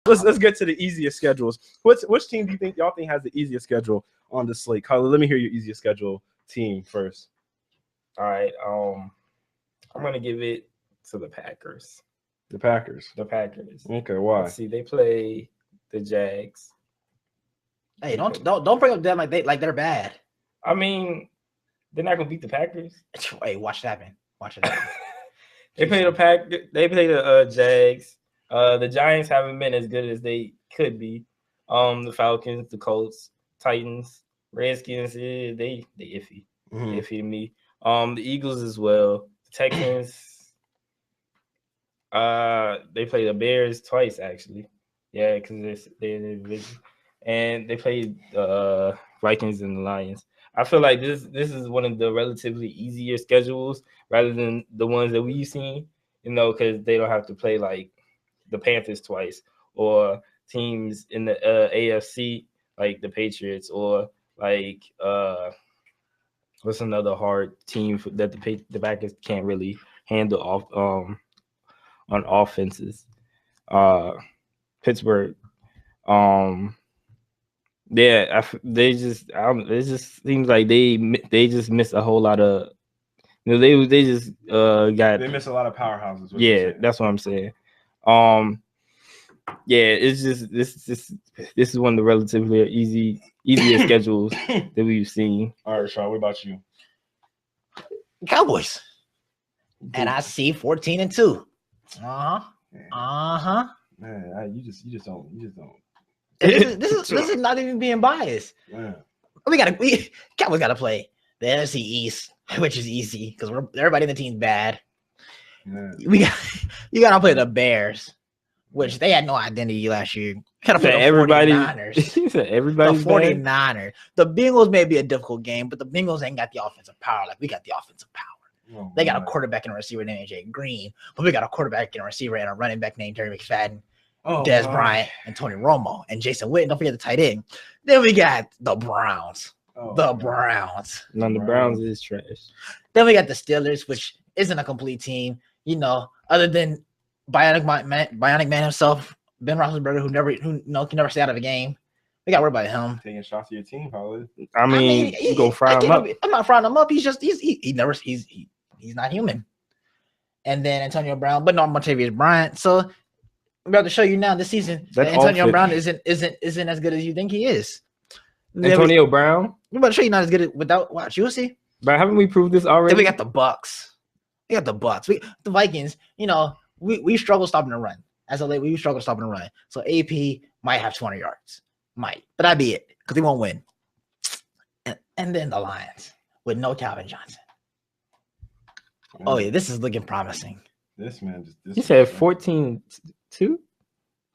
Let's get to the easiest schedules. Which team do you think y'all think has the easiest schedule on the slate? Kyler, let me hear your easiest schedule team first. All right. I'm gonna give it to the Packers. The Packers. The Packers. Okay, why? Let's see, they play the Jags. Hey, don't bring up them like they're bad. I mean, they're not gonna beat the Packers. Hey, watch it happen. Watch it happen. They play the Packers. They play the Jags. The Giants haven't been as good as they could be. The Falcons, the Colts, Titans, Redskins, they iffy. Iffy to me. The Eagles as well. The Texans. They play the Bears twice actually. Yeah, because they're in the division. And they played the Vikings and the Lions. I feel like this is one of the relatively easier schedules rather than the ones that we've seen, because they don't have to play like the Panthers twice or teams in the AFC like the Patriots or like what's another hard team that the Packers can't really handle on offenses. Pittsburgh. Yeah, it just seems like they just miss a whole lot of, they just they miss a lot of powerhouses. Yeah, that's what I'm saying. Yeah, it's just this is one of the relatively easier schedules that we've seen. All right, Sean, what about you? Cowboys. And I see 14-2. Man, you just don't. This is not even being biased. Man. Cowboys got to play the NFC East, which is easy because everybody in the team's bad. Man. You got to play the Bears, which they had no identity last year. You got to play the 49ers. Everybody. The 49ers. The Bengals may be a difficult game, but the Bengals ain't got the offensive power like we got the offensive power. Oh, they got a quarterback and a receiver named AJ Green, but we got a quarterback and a receiver and a running back named Terry McFadden. Des Bryant and Tony Romo and Jason Witten. Don't forget the tight end. Then we got the Browns. Browns. No, the Browns is trash. Then we got the Steelers, which isn't a complete team. Other than Bionic Man himself, Ben Roethlisberger, who can never stay out of a game. We got to worry about him. Taking shots to your team, probably. I mean you go fry him up. I'm not frying him up. He's not human. And then Antonio Brown, but not Montavious Bryant. So I'm about to show you now this season that Antonio Brown isn't as good as you think he is. Antonio Brown? I'm about to show you not as good without watch. You will see. But haven't we proved this already? Then we got the Bucks. The Vikings, we struggle stopping the run. As of late, we struggle stopping the run. So AP might have 200 yards. Might. But that'd be it. Because they won't win. And then the Lions with no Calvin Johnson. Man. Oh yeah, this is looking promising. This man just you said 14-2?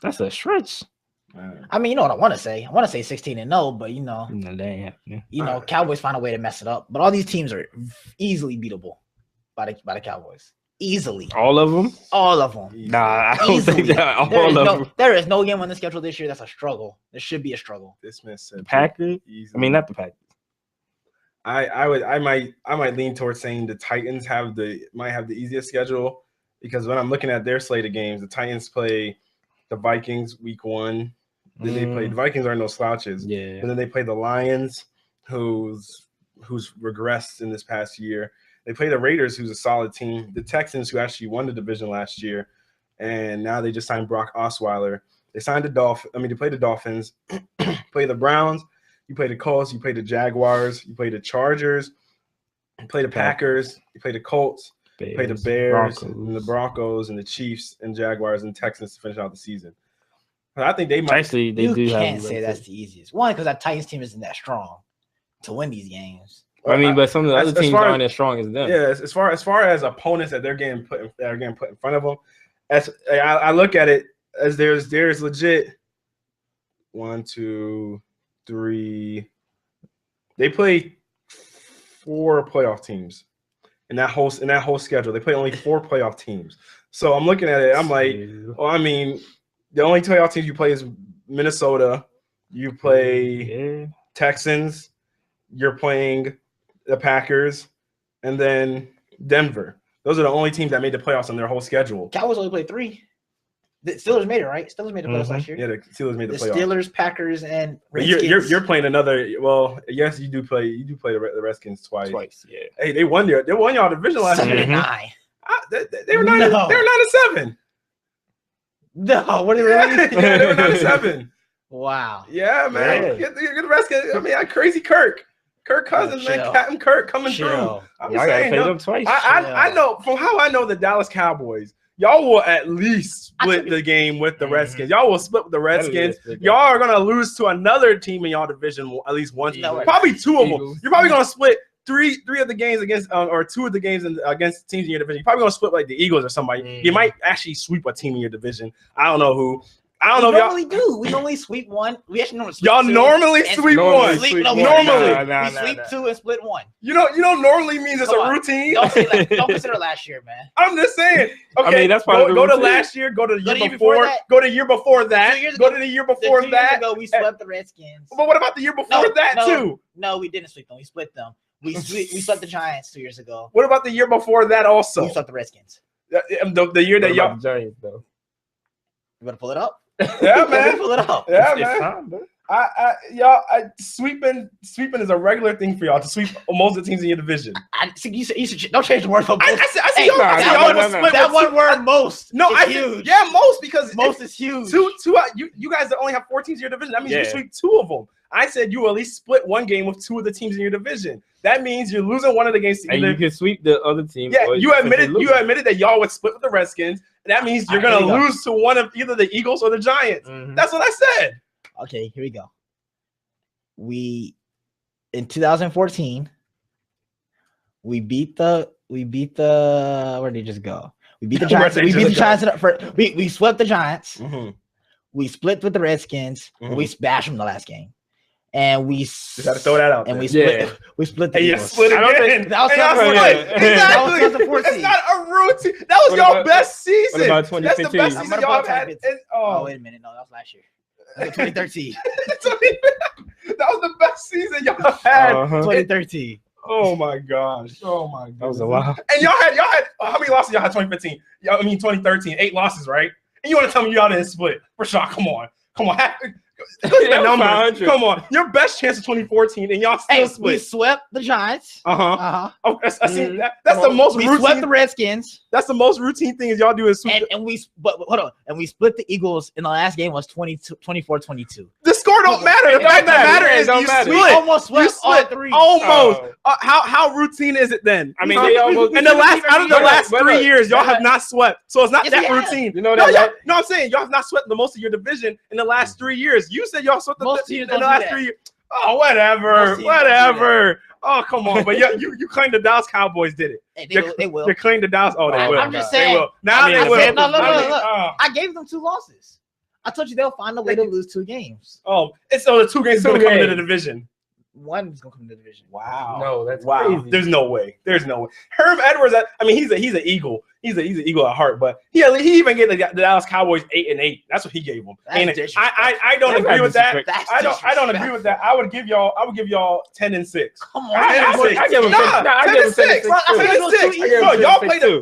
That's a stretch. Man. I mean, you know what I want to say? I want to say 16-0, but no, that ain't happening. Cowboys find a way to mess it up. But all these teams are easily beatable by the Cowboys. Easily. All of them? All of them. Nah, I don't think that. All of them. There is no game on the schedule this year that's a struggle. There should be a struggle. This man said the Packers. I mean, not the Packers. I might lean towards saying the Titans might have the easiest schedule because when I'm looking at their slate of games, the Titans play the Vikings week 1. Then they play the Vikings are no slouches. Yeah. And then they play the Lions, who's regressed in this past year. They play the Raiders, who's a solid team. The Texans, who actually won the division last year, and now they just signed Brock Osweiler. They signed they play the Dolphins, play the Browns. You play the Colts, you play the Jaguars, you play the Chargers, you play the Packers, you play the Colts, you play the Bears, and the Broncos, and the Chiefs, and Jaguars, and Texans to finish out the season. But I think they might. Actually, you can't say that's the easiest. One, because that Titans team isn't that strong to win these games. I mean, but some of the other teams aren't as strong as them. Yeah, as far as opponents that they're getting put in front of them, I look at it as there's legit 1, 2, 3. They play 4 playoff teams in that whole schedule. They play only 4 playoff teams. So I'm looking at it. I'm like, the only playoff teams you play is Minnesota. You play Texans. You're playing the Packers, and then Denver. Those are the only teams that made the playoffs on their whole schedule. Cowboys only played 3. The Steelers made it, right? Steelers made the playoffs last year. Yeah, the Steelers made the playoffs. Steelers, Packers, and But Redskins. you're playing another. Well, yes, you do play the Redskins twice. Yeah. Hey, they won y'all division last year. 7-9. They were 9. They were 9-7. No, what are they really? Yeah, they were 9-7. Wow. Yeah, man. Get the Redskins. I mean, crazy Kirk Cousins, man. Captain Kirk coming through. I'm saying, them twice. I know from how I know the Dallas Cowboys. Y'all will at least split the game with the Redskins. Y'all will split with the Redskins. Y'all are gonna lose to another team in y'all division at least once. Probably 2 of them. You're probably gonna split three of the games against or 2 of the games against teams in your division. You're probably gonna split like the Eagles or somebody. You might actually sweep a team in your division. I don't know who. I don't know if normally do. We normally sweep 1. We actually normally sweep y'all 2. Normally sweep 1. Normally. We sweep 2 and split 1. You know, normally means it's a routine. Don't consider last year, man. I'm just saying. Okay, I mean, that's part of the go to routine. last year. Go to the year before. Go to the year before that. Go to the year before 2 that. years ago, we swept the Redskins. But what about the year before that too? No, we didn't sweep them. We split them. We swept the Giants 2 years ago. What about the year before that also? We swept the Redskins. The year that y'all Giants though. You better pull it up. Yeah, man. Pull it up. Yeah, man. Sweeping is a regular thing for y'all to sweep most of the teams in your division. You said don't change the word for most. I see y'all. That one word, most. No, is huge. Yeah, most because most is huge. Two. You guys only have 4 teams in your division. That means you sweep 2 of them. I said you at least split 1 game with 2 of the teams in your division. That means you're losing one of the games. And you can sweep the other team. Yeah, you admitted that y'all would split with the Redskins. That means you're gonna lose to one of either the Eagles or the Giants. That's what I said. Okay, here we go. In 2014, we beat the where did it just go? We beat the Giants. We beat the Giants. We swept the Giants. We split with the Redskins. We bashed them the last game. And we just had to throw that out. And we split. We split the Eagles. Split again. That was exactly. It's not a routine. That was your best season. What about 2015? That's the best season y'all have had. Oh, wait a minute. No, that was last year. 2013. That was the best season y'all have had. 2013. Oh my gosh. Oh my god. That was a lot. And y'all had how many losses y'all had 2015? 2013, 8 losses, right? And you want to tell me y'all didn't split? For sure. Come on. Come on, your best chance of 2014, and y'all still split. We swept the Giants. Oh, I see. That's the most routine. We swept the Redskins. That's the most routine thing is y'all do is sweep. But hold on, and we split the Eagles in the last game was 24-22. The score don't matter. The fact that matter is you split. We almost swept all 3. Almost. How routine is it then? I mean, they almost. In the last 3 years, y'all have not swept, so it's not that routine. You know that? No, I'm saying y'all have not swept the most of your division in the last 3 years. You said y'all swept in the last 3 years. Oh, whatever. Oh, come on. But you claim the Dallas Cowboys did it. They will. You claim the Dallas. Oh, they will. I'm just saying. They will. Now they will. No. I gave them 2 losses. I told you they'll find a way to lose 2 games. Oh, it's so the 2 games is going to come into the division. 1 is going to come into the division. Wow. No, that's crazy. There's no way. Herm Edwards. I mean, he's an Eagle. He's an Eagle at heart, but he even gave the Dallas Cowboys 8-8. That's what he gave them. And I don't agree with that. I don't agree with that. I would give y'all 10-6. Come on. I give them 10-6.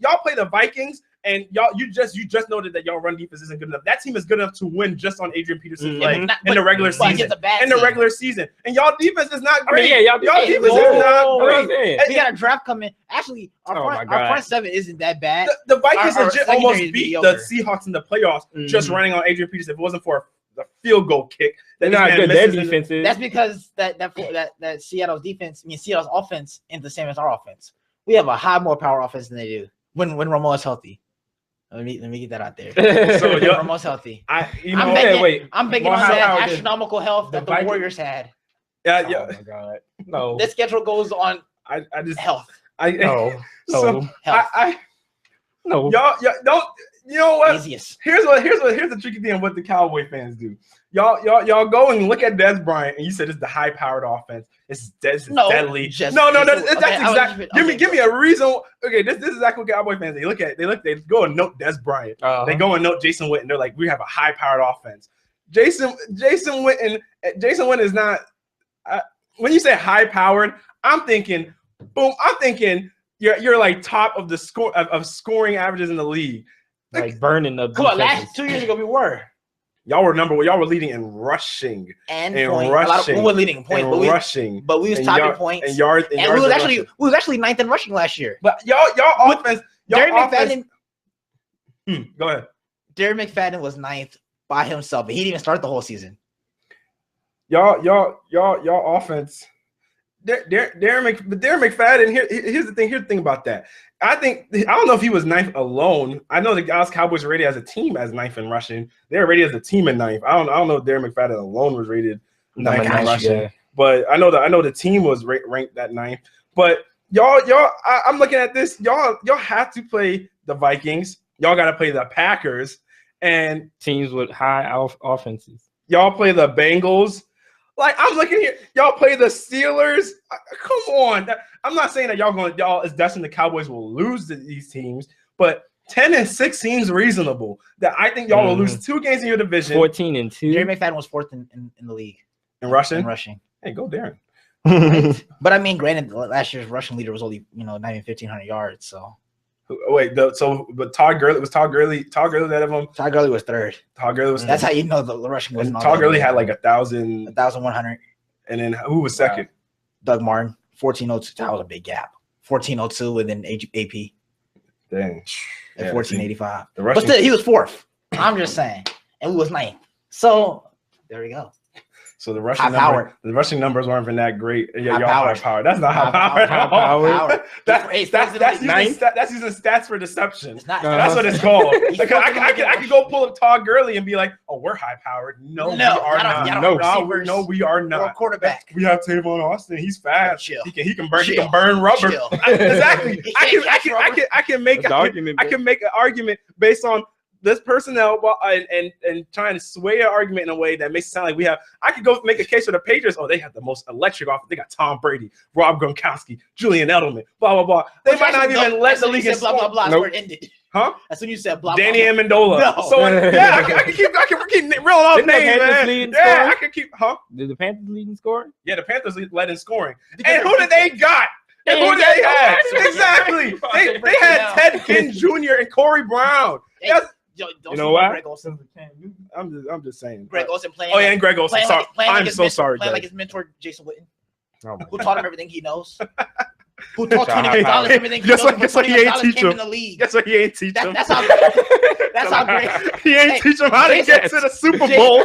Y'all play the Vikings. And you just noted that y'all run defense isn't good enough. That team is good enough to win just on Adrian Peterson's leg in the regular season. And y'all defense is not great. Y'all defense is not great. We got a draft coming. Actually, our front 7 isn't that bad. The Vikings legit almost beat the Seahawks in the playoffs just running on Adrian Peterson. If it wasn't for the field goal kick, they're not good. Their defense is. That's because that Seattle's defense, Seattle's offense, is the same as our offense. We have a high more power offense than they do when Romo is healthy. Let me get that out there. So Romo's healthy. I'm banking on that astronomical health that the Warriors had. Yeah. Oh my God. No. This schedule goes on. I just health. No. Health. No. Y'all don't. You know what? Easiest. Here's the tricky thing of what the Cowboy fans do. Y'all go and look at Des Bryant, and you said it's the high-powered offense. It's deadly. That's exactly. Give me a reason. Okay, this is exactly what Cowboy fans they go and note Des Bryant. They go and note Jason Witten. They're like, we have a high-powered offense. Jason Witten is not. When you say high-powered, I'm thinking you're like top of the scoring averages in the league. like burning up. Come on, 2 years ago we were. Y'all were leading in rushing and points. We were leading in points, but we was topping points and yards. And we was actually ninth in rushing last year. But y'all offense. Derek McFadden. Go ahead. Derek McFadden was ninth by himself, but he didn't even start the whole season. Y'all offense. Darren McFadden. Here's the thing about that. I don't know if he was ninth alone. I know the Dallas Cowboys were rated as a team as ninth in rushing. They were rated as a team in ninth. I don't know if Darren McFadden alone was rated ninth in rushing. Yeah. But I know the team was ranked at ninth. But y'all, I'm looking at this. Y'all have to play the Vikings. Y'all got to play the Packers and teams with high offenses. Y'all play the Bengals. Like, I'm looking here, y'all play the Steelers. Come on. I'm not saying that y'all is destined the Cowboys will lose to these teams, but 10-6 seems reasonable. That I think y'all will lose 2 games in your division. 14-2. Jerry McFadden was 4th in the league. In rushing? In rushing. Hey, go Darren. Right? But I mean, granted, last year's rushing leader was only, not even 1,500 yards, so. Wait, but Todd Gurley that of him? Todd Gurley was 3rd. Todd Gurley was. That's how you know the rushing was. Todd Gurley had like 1,100. And then who was second? Doug Martin, 1402. That was a big gap. 1402 and then AP. Dang. At 1485. But still, he was 4th. I'm just saying, and we was 9th. So there we go. So the rushing numbers weren't even that great. Yeah, y'all high power. That's not high power. That's using stats for deception. That's what it's called. I could go pull up Todd Gurley and be like, "Oh, we're high powered." No, we are not. No, we are not. We're a quarterback. We have Tavon Austin. He's fast. Chill. He can burn rubber. Exactly. I can make an argument based on this personnel and trying to sway an argument in a way that makes it sound like we have. I could go make a case for the Patriots. Oh, they have the most electric offense. They got Tom Brady, Rob Gronkowski, Julian Edelman, blah blah blah. They might not even let the league blah blah blah. Where it ended. Huh? That's when you said blah. Danny blah, Amendola. No. So yeah, I can keep reeling off names, man. Yeah, I can keep. Huh? Did the Panthers lead in scoring? Yeah, the Panthers led in scoring. And who did they got? And who did they have? Exactly. They had Ted Ginn Jr. and Corey Brown. You know what? I'm just saying. Greg Olsen playing. Oh yeah, and Greg Olsen. Sorry, I'm so sorry. Playing like his mentor Jason Witten, who taught him everything he knows. Who taught Tony Gonzalez everything he knows? Guess what? He ain't teach him. Guess what? He ain't teach him. That's how great. He ain't teach him how to get to the Super Bowl.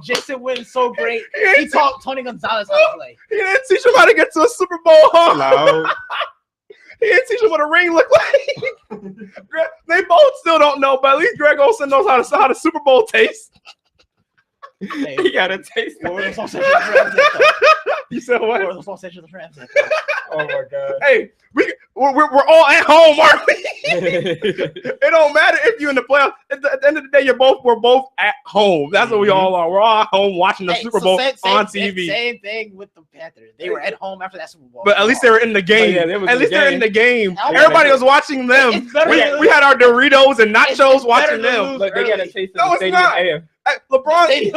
Jason Witten's so great. He taught Tony Gonzalez how to play. He didn't teach him how to get to a Super Bowl. No. He didn't teach him what a ring looked like. They both still don't know, but at least Greg Olsen knows how the Super Bowl tastes. Hey, he got a taste. You said what? Oh my god! Hey, we're all at home, aren't we? It don't matter if you're in the playoffs. At the end of the day, we're both at home. That's what we all are. We're all at home watching the Super Bowl on TV. Same thing with the Panthers. They were at home after that Super Bowl. But at least they were in the game. At least they're in the game. Everybody was watching them. We had our Doritos and nachos watching them. But they got a taste of the stadium air. LeBron, they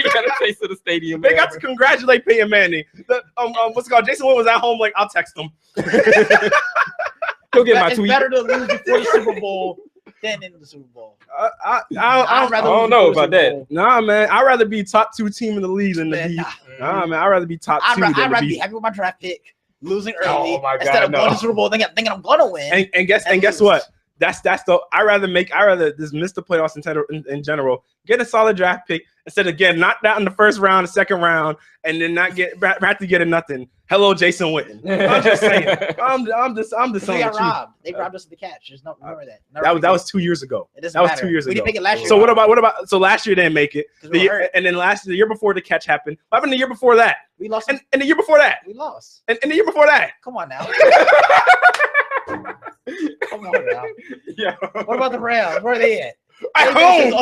got a taste of the stadium. They got to congratulate Peyton Manning. What's it called? Jason Witten was at home. Like, I'll text him. He'll get my tweet. It's better to lose before the Super Bowl than in the Super Bowl. I don't know about that. Nah, man. I'd rather be top 2 team in the league than the beat. Nah, man. I'd rather be top 2 than I'd rather be happy with my draft pick, losing early instead of going to the Super Bowl thinking I'm gonna win. And guess what? That's the I rather just miss the playoffs in general. Get a solid draft pick instead of getting knocked out in the first round, the second round, and then not have to get a nothing. Hello, Jason Witten. I'm just saying. I'm just saying. They got robbed. They robbed us of the catch. Just remember that. That was 2 years ago. It doesn't matter. 2 years ago. We didn't make it last year. So what about? So last year they didn't make it. And then the year before the catch happened. What happened the year before that? We lost. And the year before that? We lost. And the year before that? Come on now. Come on now. Yeah. What about the Rams? Where are they at? At home.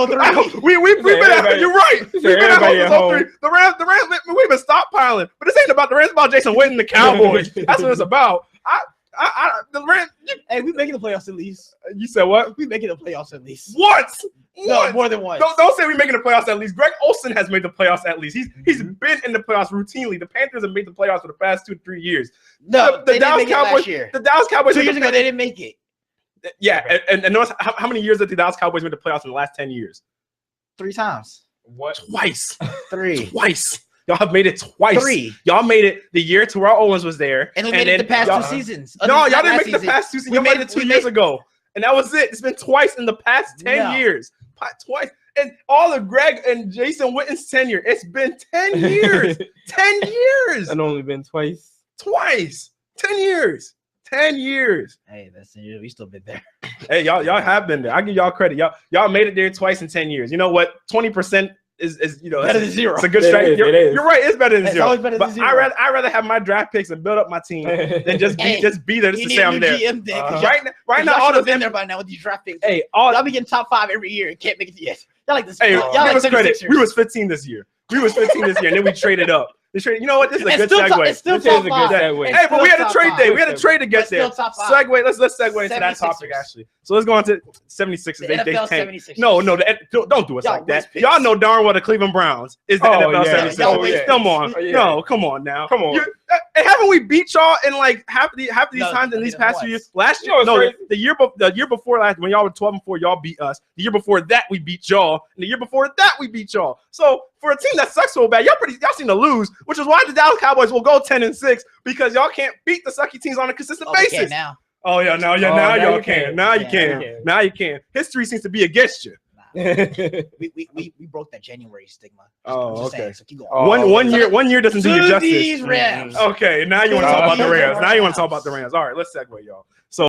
We've been at. You're right. We've been at home. The Rams. We've been stockpiling, but this ain't about the Rams. It's about Jason Witten and the Cowboys. That's what it's about. The Rams. Hey, we making the playoffs at least. You said what? We making the playoffs at least. Once. No, more than once. Don't say we making the playoffs at least. Greg Olsen has made the playoffs at least. He's been in the playoffs routinely. The Panthers have made the playoffs for the past 2 to 3 years. No, the Dallas Cowboys. Last year. The Dallas Cowboys. 2 years ago, they didn't make it. Yeah, Okay. and notice how many years did the Dallas Cowboys made the playoffs in the last 10 years? 3 times. What? Twice. 3. Twice. Y'all have made it twice. 3. Y'all made it the year Terrell Owens was there. And we made it the past y'all, 2 seasons. No, y'all didn't make it the past 2 seasons. Y'all made it 2 years ago. And that was it. It's been twice in the past 10 years. Twice. And all of Greg and Jason Witten's tenure, it's been 10 years. 10 years. It's only been twice. Twice. 10 years. 10 years. Hey, that's we still been there. Hey, y'all have been there. I give y'all credit. Y'all made it there twice in 10 years. You know what? 20% is better than 0. It's a good strike. You're right. It's better than 0. Always better than 0. I rather have my draft picks and build up my team than just be there just to say I'm there. Right now, all the been there by now with these draft picks. Hey, y'all be getting top 5 every year and can't make it yet. Y'all like this. Hey, y'all give like us credit. 76ers. We was 15 this year. And then we traded up. You know what? This is a good segue. It's still top 5. Hey, but we had a trade day. We had a trade to get there. Segue. Let's segue into that 76ers. topic actually. So let's go on to 76ers. The They NFL tanked. 76ers. No, don't do us like that. picks. Y'all know darn well the Cleveland Browns is the NFL 76ers. Yeah. Come on, no, come on now. Come on. Haven't we beat y'all in like half of these times in these past few years? Last year, the year before last, when y'all were 12-4, y'all beat us. The year before that, we beat y'all, and the year before that, we beat y'all. So for a team that sucks so bad, y'all seem to lose, which is why the Dallas Cowboys will go 10-6 because y'all can't beat the sucky teams on a consistent basis. Now. Oh yeah, now y'all can. Now you can. History seems to be against you. We broke that January stigma. Oh, okay. Saying, so keep going. One year doesn't do you justice. These Rams. Okay, now you want to talk about the Rams. Now you want to talk about the Rams. All right, let's segue, y'all.